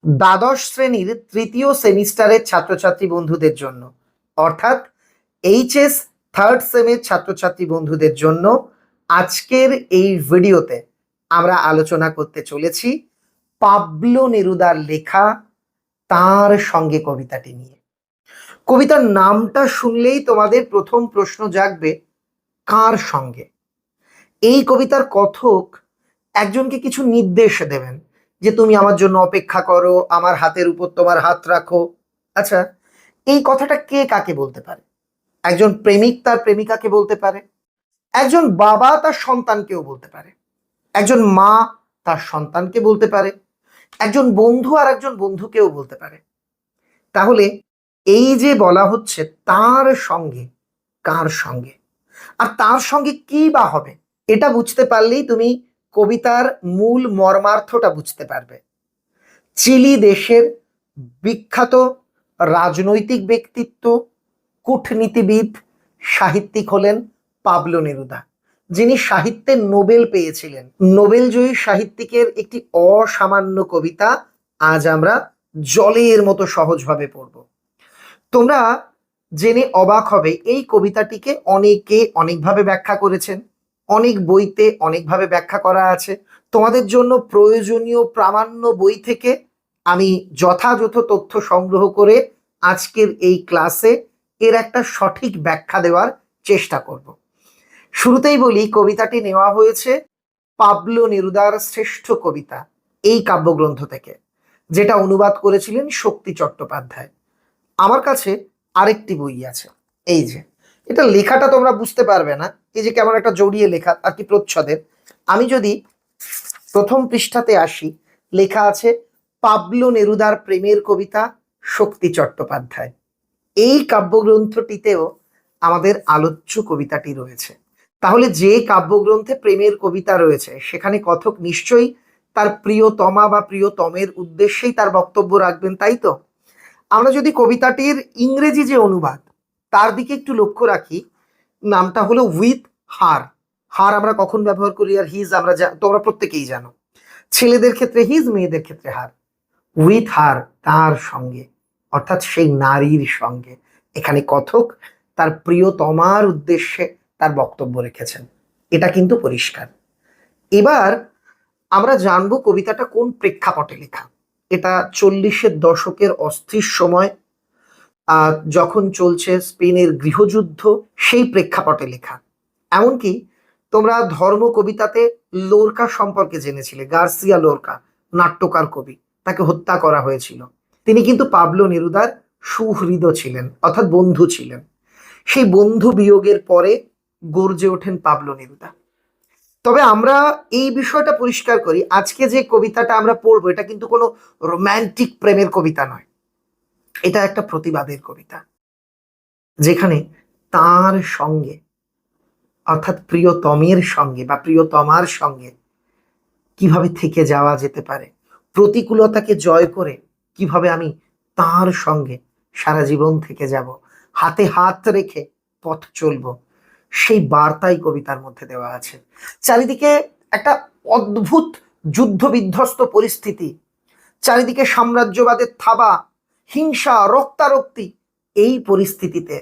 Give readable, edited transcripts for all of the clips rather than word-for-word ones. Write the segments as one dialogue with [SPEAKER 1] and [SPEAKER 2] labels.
[SPEAKER 1] দ্বাদশ শ্রেণীর তৃতীয় সেমিস্টারের ছাত্রছাত্রী বন্ধুদের জন্য, অর্থাৎ এইচএস থার্ড সেমের ছাত্রছাত্রী বন্ধুদের জন্য আজকের এই ভিডিওতে আমরা আলোচনা করতে চলেছি পাবলো নেরুদার লেখা তার সঙ্গে কবিতাটি নিয়ে। কবিতার নামটা শুনলেই তোমাদের প্রথম প্রশ্ন জাগবে, কার সঙ্গে? এই কবিতার কথক একজনকে কিছু নির্দেশ দেবেন যে তুমি আমার জন্য অপেক্ষা করো, আমার হাতের উপর তোমার হাত রাখো। আচ্ছা, এই কথাটা কে কাকে বলতে পারে? একজন প্রেমিক তার প্রেমিকাকে বলতে পারে, একজন বাবা তার সন্তানকেও বলতে পারে, একজন মা তার সন্তানকে বলতে পারে, একজন বন্ধু আর একজন বন্ধুকেও বলতে পারে। তাহলে এই যে বলা হচ্ছে তার সঙ্গে, কার সঙ্গে, আর তার সঙ্গে কি বা হবে, এটা বুঝতে পারলেই তুমি কবিতার মূল মর্মার্থটা বুঝতে পারবে। চিলি দেশের বিখ্যাত রাজনৈতিক ব্যক্তিত্ব, কূটনীতিবিদ, সাহিত্যিক হলেন পাবলো নেরুদা, যিনি সাহিত্যে নোবেল পেয়েছিলেন। নোবেলজয়ী সাহিত্যিকের একটি অসামান্য কবিতা আজ আমরা জলের মতো সহজভাবে পড়ব। তোমরা জেনে অবাক হবে, এই কবিতাটিকে অনেকে অনেকভাবে ব্যাখ্যা করেছেন, অনেক বইতে অনেকভাবে ব্যাখ্যা করা আছে। তোমাদের জন্য প্রয়োজনীয় প্রামাণ্য বই থেকে আমি যথাযথ তথ্য সংগ্রহ করে আজকের এই ক্লাসে এর একটা সঠিক ব্যাখ্যা দেওয়ার চেষ্টা করব। শুরুতেই বলি, কবিতাটি নেওয়া হয়েছে পাবলো নেরুদার শ্রেষ্ঠ কবিতা এই কাব্যগ্রন্থ থেকে, যেটা অনুবাদ করেছিলেন শক্তি চট্টোপাধ্যায়। আমার কাছে আরেকটি বই আছে, এই যে, এটা লেখাটা তোমরা বুঝতে পারবে না, এই যে কেমন একটা জড়িয়ে লেখা আর কি প্রচ্ছদের। আমি যদি প্রথম পৃষ্ঠাতে আসি, লেখা আছে পাবলো নেরুদার প্রেমের কবিতা শক্তি চট্টোপাধ্যায়। এই কাব্যগ্রন্থটিতেও আমাদের আলোচ্য কবিতাটি রয়েছে। তাহলে যে কাব্যগ্রন্থে প্রেমের কবিতা রয়েছে সেখানে কথক নিশ্চয়ই তার প্রিয়তমা বা প্রিয়তমের উদ্দেশ্যেই তার বক্তব্য রাখবেন, তাই তো? আমরা যদি কবিতাটির ইংরেজি যে অনুবাদ তার দিকে একটু লক্ষ্য রাখি, নামটা হলো উইথ হার। হার আমরা কখন ব্যবহার করি? আর হিজ আমরা তোমরা প্রত্যেকেই জানো। ছেলেদের ক্ষেত্রে হিজ, মেয়েদের ক্ষেত্রে হার। উইথ হার, তার সঙ্গে, অর্থাৎ সেই নারীর সঙ্গে। এখানে কথক তার প্রিয়তমার উদ্দেশ্যে তার বক্তব্য রেখেছেন, এটা কিন্তু পরিষ্কার। এবার আমরা জানবো কবিতাটা কোন প্রেক্ষাপটে লেখা। এটা 40-এর দশকের অস্থির সময়, যখন চলছে স্পেনের গৃহযুদ্ধ, সেই প্রেক্ষাপটে লেখা। এমনকি তোমরা ধর্ম কবিতাতে লোরকা সম্পর্কে জেনেছিলে, গার্সিয়া লোরকা, নাট্যকার কবি, তাকে হত্যা করা হয়েছিল। তিনি কিন্তু পাবলো নেরুদার সুহৃদ ছিলেন, অর্থাৎ বন্ধু ছিলেন। সেই বন্ধু বিয়োগের পরে গর্জে ওঠেন পাবলো নেরুদা। তবে আমরা এই বিষয়টা পরিষ্কার করি, আজকে যে কবিতাটা আমরা পড়বো এটা কিন্তু কোনো রোম্যান্টিক প্রেমের কবিতা নয়, এটা একটা প্রতিবাদের কবিতা, যেখানে তার সঙ্গে, অর্থাৎ প্রিয়তমের সঙ্গে বা প্রিয়তমার সঙ্গে কিভাবে থেকে যাওয়া যেতে পারে, প্রতিকূলতাকে জয় করে কিভাবে আমি তার সঙ্গে সারা জীবন থেকে যাব, হাতে হাত রেখে পথ চলবো, সেই বার্তাই কবিতার মধ্যে দেওয়া আছে। চারিদিকে একটা অদ্ভুত যুদ্ধ বিধ্বস্ত পরিস্থিতি, চারিদিকে সাম্রাজ্যবাদের থাবা, হিংসা, রক্তারক্তি। এই পরিস্থিতিতে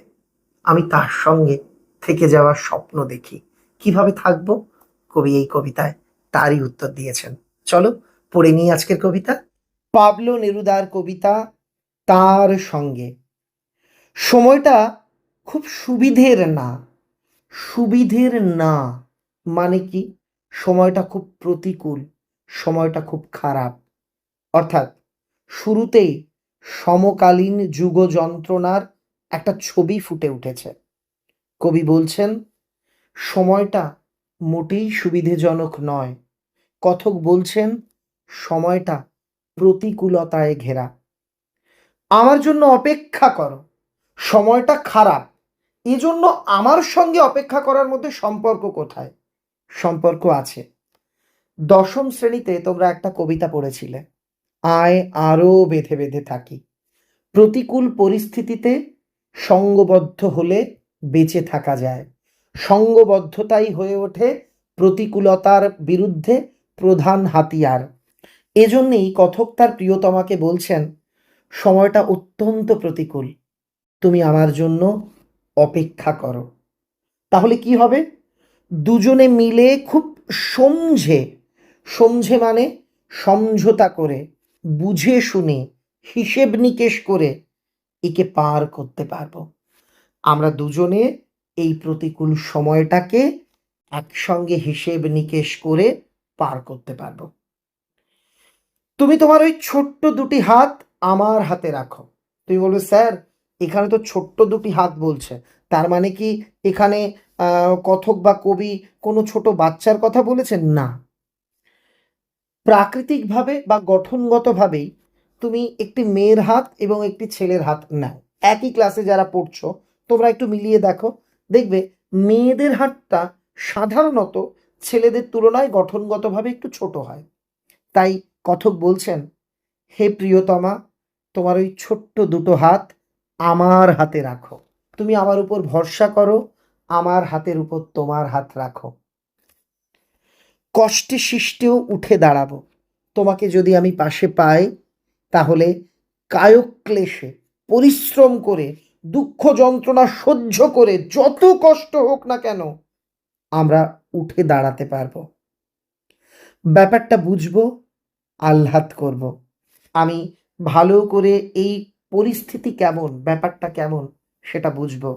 [SPEAKER 1] আমি তার সঙ্গে থেকে যাওয়ার স্বপ্ন দেখি। কিভাবে থাকবো? কবি এই কবিতায় তারই উত্তর দিয়েছেন। চলো পড়ে নিই আজকের কবিতা। পাবলো নেরুদার কবিতা তার সঙ্গে। সময়টা খুব সুবিধের না। সুবিধের না মানে কি? সময়টা খুব প্রতিকূল, সময়টা খুব খারাপ। অর্থাৎ শুরুতেই সমকালীন যুগ যন্ত্রণার একটা ছবি ফুটে উঠেছে। কবি বলছেন সময়টা মোটেই সুবিধেজনক নয়। কথক বলছেন সময়টা প্রতিকূলতায় ঘেরা। আমার জন্য অপেক্ষা করো, সময়টা খারাপ, এজন্য আমার সঙ্গে অপেক্ষা করার মধ্যে সম্পর্ক কোথায়? সম্পর্ক আছে। দশম শ্রেণীতে তোমরা একটা কবিতা পড়েছিলে, আয় আরো বেঁধে বেঁধে থাকি। প্রতিকূল পরিস্থিতিতে সঙ্গবদ্ধ হলে বেঁচে থাকা যায়। সঙ্গবদ্ধতাই হয়ে ওঠে প্রতিকূলতার বিরুদ্ধে প্রধান হাতিয়ার। এজন্যেই কথক তার প্রিয়তমাকে বলছেন, সময়টা অত্যন্ত প্রতিকূল, তুমি আমার জন্য অপেক্ষা করো। তাহলে কি হবে? দুজনে মিলে খুব সমঝে, সমঝে মানে সমঝোতা করে, বুঝে শুনে, হিসেব নিকেশ করে একে পার করতে পারবো। আমরা দুজনে এই প্রতিকূল সময়টাকে একসঙ্গে হিসেব নিকেশ করে পার করতে পারবো। তুমি তোমার ওই ছোট্ট দুটি হাত আমার হাতে রাখো। তুমি বলবে, স্যার এখানে তো ছোট্ট দুটি হাত বলছে, তার মানে কি এখানে কথক বা কবি কোনো ছোট বাচ্চার কথা বলেছেন? না, প্রাকৃতিকভাবে বা গঠনগতভাবেই তুমি একটি মেয়ের হাত এবং একটি ছেলের হাত নাও। একই ক্লাসে যারা পড়ছো তোমরা একটু মিলিয়ে দেখো, দেখবে মেয়েদের হাতটা সাধারণত ছেলেদের তুলনায় গঠনগতভাবে একটু ছোট হয়। তাই কথক বলছেন, হে প্রিয়তমা, তোমার ওই ছোট্ট দুটো হাত আমার হাতে রাখো। তুমি আমার উপর ভরসা করো, আমার হাতের উপর তোমার হাত রাখো। কষ্টে সৃষ্টেও উঠে দাঁড়াবো। তোমাকে যদি আমি পাশে পাই, তাহলে কায়ক্লেশে পরিশ্রম করে, দুঃখ যন্ত্রণা সহ্য করে, যত কষ্ট হোক না কেন আমরা উঠে দাঁড়াতে পারবো। ব্যাপারটা বুঝবো, আহ্লাদ করব। আমি ভালো করে এই পরিস্থিতি কেমন, ব্যাপারটা কেমন সেটা বুঝবো,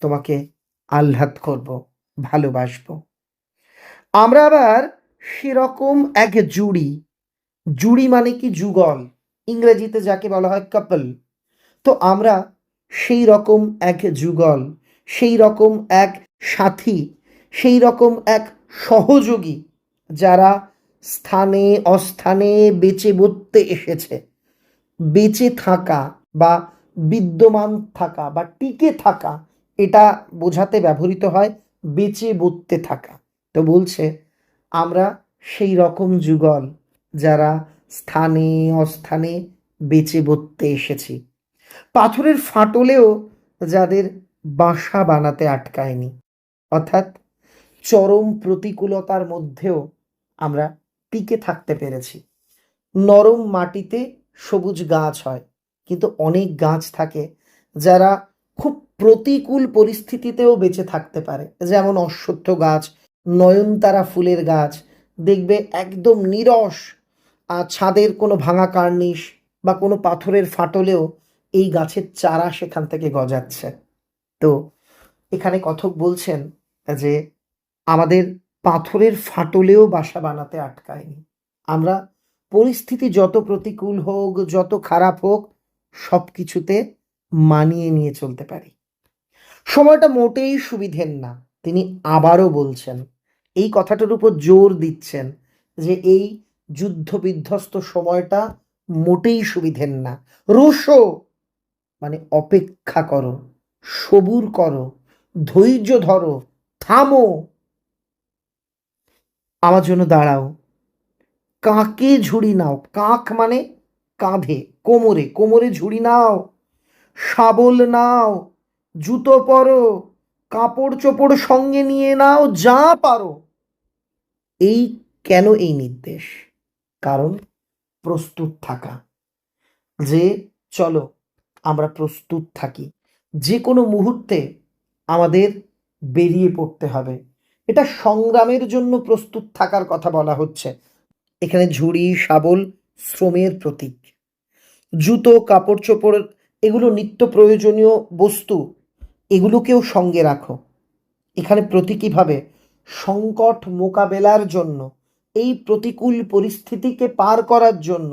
[SPEAKER 1] তোমাকে আহ্লাদ করব, ভালোবাসবো। আমরা আবার সেরকম এক জুড়ি, জুড়ি মানে কি যুগল, ইংরেজিতে যাকে বলা হয় কাপল। তো আমরা সেই রকম এক যুগল, সেই রকম এক সাথী, সেই রকম এক সহযোগী, যারা স্থানে অস্থানে বেঁচে বর্তে এসেছে। বেঁচে থাকা বা বিদ্যমান থাকা বা টিকে থাকা, এটা বোঝাতে ব্যবহৃত হয় বেঁচে বর্তে থাকা। তো বলছে আমরা সেই রকম যুগল, যারা স্থানে অস্থানে বেঁচে বর্তে এসেছি। পাথরের ফাটলেও যাদের বাসা বানাতে আটকায়নি, অর্থাৎ চরম প্রতিকূলতার মধ্যেও আমরা টিকে থাকতে পেরেছি। নরম মাটিতে সবুজ গাছ হয়, কিন্তু অনেক গাছ থাকে যারা খুব প্রতিকূল পরিস্থিতিতেও বেঁচে থাকতে পারে, যেমন অশ্বত্থ গাছ, নয়নতারা ফুলের গাছ। দেখবে একদম নিরস, ছাদের কোনো ভাঙা কার্নিশ বা কোনো পাথরের ফাটলেও এই গাছের চারা সেখান থেকে গজাচ্ছে। তো এখানে কথক বলছেন যে আমাদের পাথরের ফাটলেও বাসা বানাতে আটকায়নি। আমরা পরিস্থিতি যত প্রতিকূল হোক, যত খারাপ হোক, সব কিছুতে মানিয়ে নিয়ে চলতে পারি। সময়টা মোটেই সুবিধের না, তিনি আবারও বলছেন, এই কথাটার উপর জোর দিচ্ছেন যে এই যুদ্ধ বিধ্বস্ত সময়টা মোটেই সুবিধের না। রোষো মানে অপেক্ষা করো, সবুর করো, ধৈর্য ধরো, থামো, আমার জন্য দাঁড়াও। কাঁকে ঝুড়ি নাও, কাঁক মানে কাঁধে, কোমরে, কোমরে ঝুড়ি নাও, শাবল নাও, জুতো পরো, কাপড় চোপড় সঙ্গে নিয়ে নাও, যা পারো। এই কেন এই নির্দেশ? কারণ প্রস্তুত থাকা, যে চলো আমরা প্রস্তুত থাকি, যে কোনো মুহূর্তে আমাদের বেরিয়ে পড়তে হবে। এটা সংগ্রামের জন্য প্রস্তুত থাকার কথা বলা হচ্ছে। এখানে ঝুড়ি শাবল শ্রমের প্রতীক, জুতো কাপড় চোপড় এগুলো নিত্য প্রয়োজনীয় বস্তু, এগুলোকেও সঙ্গে রাখো। এখানে প্রতীকীভাবে সংকট মোকাবেলার জন্য, এই প্রতিকূল পরিস্থিতিকে পার করার জন্য,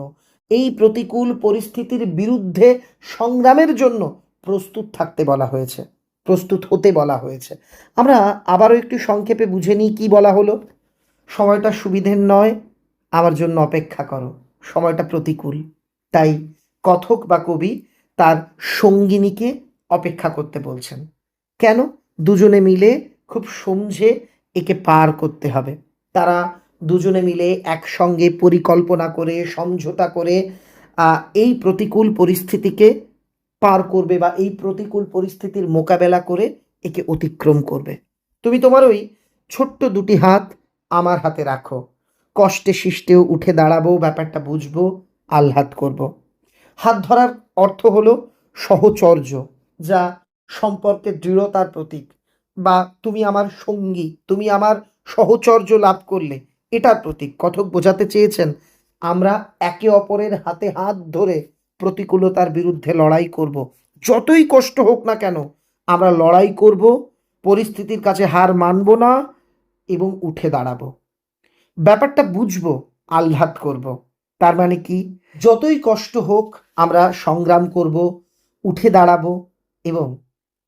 [SPEAKER 1] এই প্রতিকূল পরিস্থিতির বিরুদ্ধে সংগ্রামের জন্য প্রস্তুত থাকতে বলা হয়েছে, প্রস্তুত হতে বলা হয়েছে। আমরা আবারও একটু সংক্ষেপে বুঝে নিই কি বলা হলো। সময়টা সুবিধের নয়, আমার জন্য অপেক্ষা করো, সময়টা প্রতিকূল। তাই কথক বা কবি তার সঙ্গিনীকে অপেক্ষা করতে বলছেন। কেন? দুজনে মিলে খুব সমঝে একে পার করতে হবে। তারা দুজনে মিলে একসঙ্গে পরিকল্পনা করে, সমঝোতা করে এই প্রতিকূল পরিস্থিতিকে পার করবে বা এই প্রতিকূল পরিস্থিতির মোকাবেলা করে একে অতিক্রম করবে। তুমি তোমার ওই ছোট্ট দুটি হাত আমার হাতে রাখো। কষ্টে শিষ্টেও উঠে দাঁড়াবো, ব্যাপারটা বুঝবো, আহ্লাদ করব। হাত ধরার অর্থ হলো সহচর্য, যা সম্পর্কের দৃঢ়তার প্রতীক, বা তুমি আমার সঙ্গী, তুমি আমার সহচর্য লাভ করলে, এটার প্রতীক। কথক বোঝাতে চেয়েছেন আমরা একে অপরের হাতে হাত ধরে প্রতিকূলতার বিরুদ্ধে লড়াই করব। যতই কষ্ট হোক না কেন আমরা লড়াই করব, পরিস্থিতির কাছে হার মানব না এবং উঠে দাঁড়াবো, ব্যাপারটা বুঝবো, আহ্লাদ করব। তার মানে কি, যতই কষ্ট হোক আমরা সংগ্রাম করব, উঠে দাঁড়াবো এবং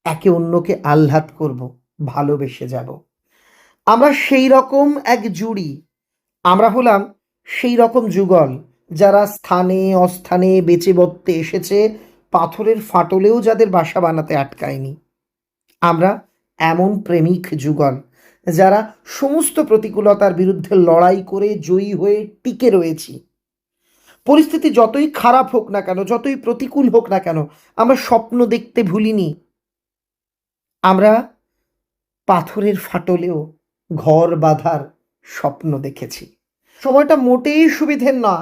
[SPEAKER 1] একে অন্যকে আহ্লাদ করব, ভালোবেসে যাব। আমরা সেই রকম এক জুড়ি, আমরা হলাম সেই রকম যুগল যারা স্থানে অস্থানে বেঁচে বর্তে এসেছে, পাথরের ফাটলেও যাদের বাসা বানাতে আটকায়নি। আমরা এমন প্রেমিক যুগল যারা সমস্ত প্রতিকূলতার বিরুদ্ধে লড়াই করে জয়ী হয়ে টিকে রয়েছি। পরিস্থিতি যতই খারাপ হোক না কেন, যতই প্রতিকূল হোক না কেন, আমরা স্বপ্ন দেখতে ভুলিনি। আমরা পাথরের ফাটলেও ঘর বাঁধার স্বপ্ন দেখেছি। সময়টা মোটেই সুবিধের না।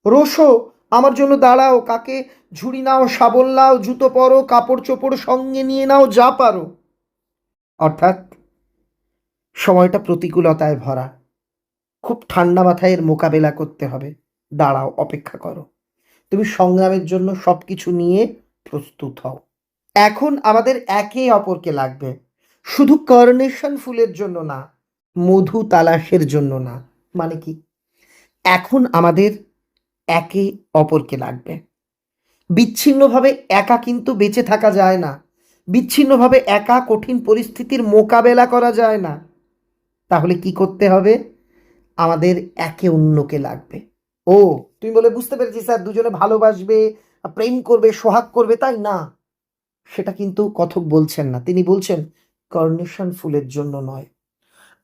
[SPEAKER 1] রোসো, আমার জন্য দাঁড়াও, কাকে ঝুড়ি নাও, শাবল নাও, জুতো পরো, কাপড় চোপড় সঙ্গে নিয়ে নাও, যা পারো। অর্থাৎ সময়টা প্রতিকূলতায় ভরা, খুব ঠান্ডা মাথায় এর মোকাবেলা করতে হবে। দাঁড়াও, অপেক্ষা করো, তুমি সংগ্রামের জন্য সব কিছু নিয়ে প্রস্তুত হও। এখন আমাদের একে অপরকে লাগবে, শুধু কার্নেশন ফুলের জন্য না, মধু তালাশের জন্য না। মানে কি, এখন আমাদের একে অপরকে লাগবে। বিচ্ছিন্নভাবে একা কিন্তু বেঁচে থাকা যায় না, বিচ্ছিন্নভাবে একা কঠিন পরিস্থিতির মোকাবেলা করা যায় না। তাহলে কি করতে হবে, আমাদের একে অন্যকে লাগবে। ও, তুমি বলে বুঝতে পেরেছি স্যার, দুজনে ভালোবাসবে, প্রেম করবে, সোহাগ করবে, তাই না? সেটা কিন্তু কথক বলছেন না। তিনি বলছেন কার্নেশন ফুলের জন্য নয়।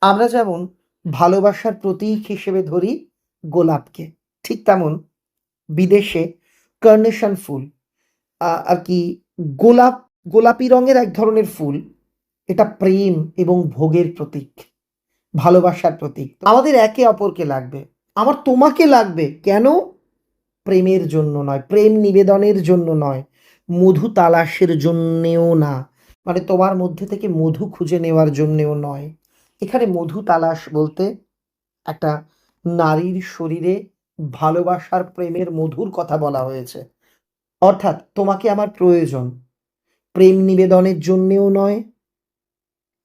[SPEAKER 1] আমরা যেমন ভালোবাসার প্রতীক হিসেবে ধরি গোলাপকে, ঠিক তেমন বিদেশে কার্নেশন ফুল আর কি গোলাপ, গোলাপি রঙের এক ধরনের ফুল, এটা প্রেম এবং ভোগের প্রতীক, ভালোবাসার প্রতীক। আমাদের একে অপরকে লাগবে। আমার তোমাকে লাগবে কেন? প্রেমের জন্য নয়, প্রেম নিবেদনের জন্য নয়, মধু তালাশের জন্যেও না, মানে তোমার মধ্যে থেকে মধু খুঁজে নেওয়ার জন্যেও নয়। এখানে মধু তালাশ বলতে একটা নারীর শরীরে ভালোবাসার প্রেমের মধুর কথা বলা হয়েছে। অর্থাৎ তোমাকে আমার প্রয়োজন, প্রেম নিবেদনের জন্যেও নয়,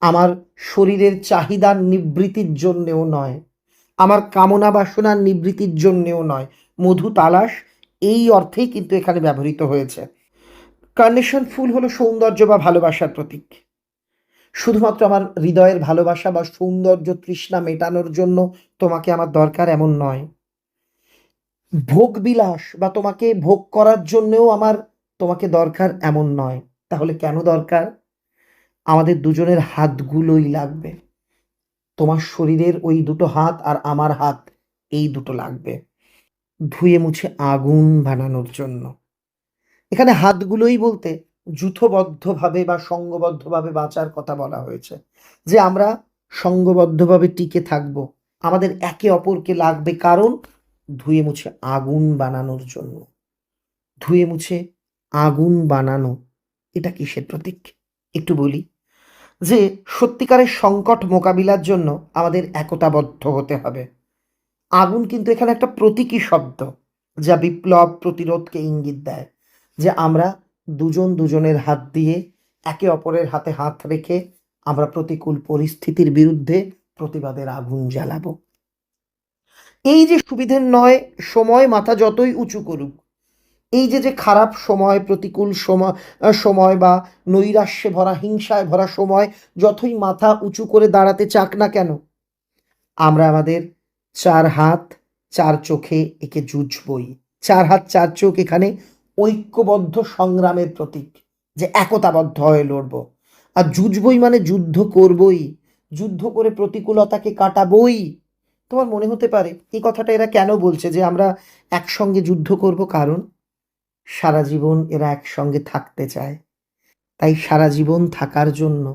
[SPEAKER 1] আমার শরীরের চাহিদার নিবৃত্তির জন্যেও নয়, আমার কামনা বাসনার নিবৃত্তির জন্যেও নয়। মধু তালাশ এই অর্থেই কিন্তু এখানে ব্যবহৃত হয়েছে। কার্নেশন ফুল হলো সৌন্দর্য বা ভালোবাসার প্রতীক। শুধুমাত্র আমার হৃদয়ের ভালোবাসা বা সৌন্দর্য তৃষ্ণা মেটানোর জন্য তোমাকে আমার দরকার এমন নয়। ভোগ বিলাস বা তোমাকে ভোগ করার জন্যও আমার তোমাকে দরকার এমন নয়। তাহলে কেন দরকার? আমাদের দুজনের হাতগুলোই লাগবে। তোমার শরীরের ওই দুটো হাত আর আমার হাত, এই দুটো লাগবে ধুয়ে মুছে আগুন বানানোর জন্য। এখানে হাতগুলোই বলতে যূথবদ্ধভাবে বা সঙ্গবদ্ধভাবে বাঁচার কথা বলা হয়েছে, যে আমরা সঙ্গবদ্ধভাবে টিকে থাকব, আমাদের একে অপরকে লাগবে, কারণ ধুয়ে মুছে আগুন বানানোর জন্য। ধুয়ে মুছে আগুন বানানো, এটা কিসের প্রতীক একটু বলি। যে সত্যিকারের সংকট মোকাবিলার জন্য আমাদের একতাবদ্ধ হতে হবে। আগুন কিন্তু এখানে একটা প্রতীকী শব্দ, যা বিপ্লব প্রতিরোধকে ইঙ্গিত দেয়, যে আমরা দুজন দুজনের হাত দিয়ে একে অপরের হাতে হাত রেখে আমরা প্রতিকূল পরিস্থিতির বিরুদ্ধে প্রতিবাদের আগুন জ্বালাবো। এই যে সুবিধের নয়, সময় মাথা যতই উঁচু করুক, এই যে যে খারাপ সময়, প্রতিকূল সময় বা নৈরাশ্যে ভরা, হিংসায় ভরা সময় যতই মাথা উঁচু করে দাঁড়াতে চাক না কেন, আমরা আমাদের চার হাত চার চোখে একে যুঝবই। চার হাত চার চোখ এখানে ঐক্যবদ্ধ সংগ্রামের প্রতীক, যে একতাবদ্ধ হয়ে লড়ব। আর যুঝবই মানে যুদ্ধ করবই, যুদ্ধ করে প্রতিকূলতাকে কাটাবই। তোমার মনে হতে পারে এই কথাটা এরা কেন বলছে, যে আমরা একসঙ্গে যুদ্ধ করব? কারণ সারা জীবন এরা একসঙ্গে থাকতে চায়। তাই সারা জীবন থাকার জন্য,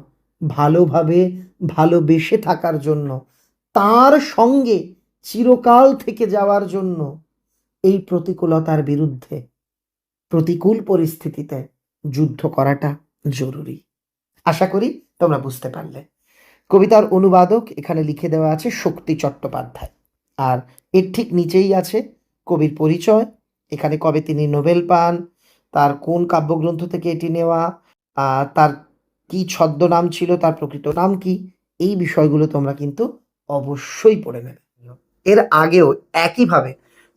[SPEAKER 1] ভালোভাবে ভালোবেসে থাকার জন্য, তার সঙ্গে চিরকাল থেকে যাওয়ার জন্য এই প্রতিকূলতার বিরুদ্ধে প্রতিকূল পরিস্থিতিতে যুদ্ধ করাটা জরুরি। আশা করি তোমরা বুঝতে পারলে। কবিতার অনুবাদক এখানে লিখে দেওয়া আছে শক্তি চট্টোপাধ্যায়, আর এর ঠিক নিচেই আছে কবির পরিচয়, এখানে কবে তিনি নোবেল পান, তার কোন কাব্যগ্রন্থ থেকে এটি নেওয়া, তার কি ছদ্মনাম ছিল, তার প্রকৃত নাম কি, এই বিষয়গুলো তোমরা কিন্তু অবশ্যই পড়ে নেবে। এর আগেও একইভাবে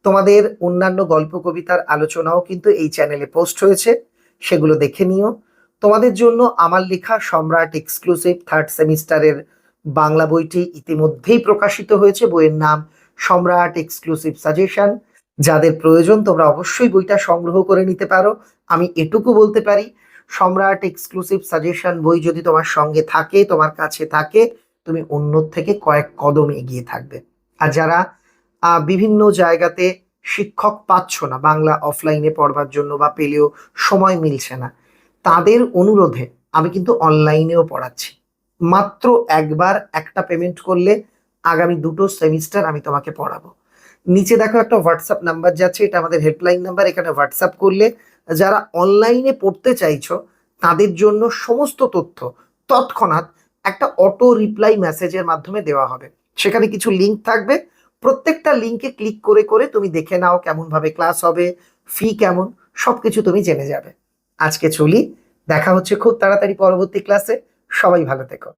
[SPEAKER 1] তোমাদের অন্যান্য গল্প কবিতার আলোচনাও কিন্তু এই চ্যানেলে পোস্ট হয়েছে, সেগুলো দেখে নিও। তোমাদের জন্য আমার লেখা সম্রাট এক্সক্লুসিভ থার্ড সেমিস্টারের বাংলা বইটি ইতিমধ্যেই প্রকাশিত হয়েছে। বইয়ের নাম সম্রাট এক্সক্লুসিভ সাজেশন। যাদের প্রয়োজন তোমরা অবশ্যই বইটা সংগ্রহ করে নিতে পারো। আমি এটুকু বলতে পারি, সম্রাট এক্সক্লুসিভ সাজেশন বই যদি তোমার সঙ্গে থাকে, তোমার কাছে থাকে, তুমি অন্যর থেকে কয়েক কদম এগিয়ে থাকবে। আর যারা বিভিন্ন জায়গাতে শিক্ষক পাচ্ছ না বাংলা অফলাইনে পড়বার জন্য, বা পেলেও সময় মিলছে না, তাদের অনুরোধে আমি কিন্তু অনলাইনেও পড়াচ্ছি। মাত্র একবার একটা পেমেন্ট করলে আগামী 2টো সেমিস্টার আমি তোমাকে পড়াবো। নিচে দেখো একটা হোয়াটসঅ্যাপ নাম্বার যাচ্ছে, এটা আমাদের হেল্পলাইন নাম্বার। এখানে হোয়াটসঅ্যাপ করলে যারা অনলাইনে পড়তে চাইছো তাদের জন্য সমস্ত তথ্য তৎক্ষণাৎ একটা অটো রিপ্লাই মেসেজের মাধ্যমে দেওয়া হবে। সেখানে কিছু লিঙ্ক থাকবে, প্রত্যেকটা লিঙ্কে ক্লিক করে করে তুমি দেখে নাও কেমন ভাবে ক্লাস হবে, ফি কেমন, সবকিছু তুমি জেনে যাবে। আজকে চলি, দেখা হচ্ছে খুব তাড়াতাড়ি পরবর্তী ক্লাসে। সবাই ভালো থেকো।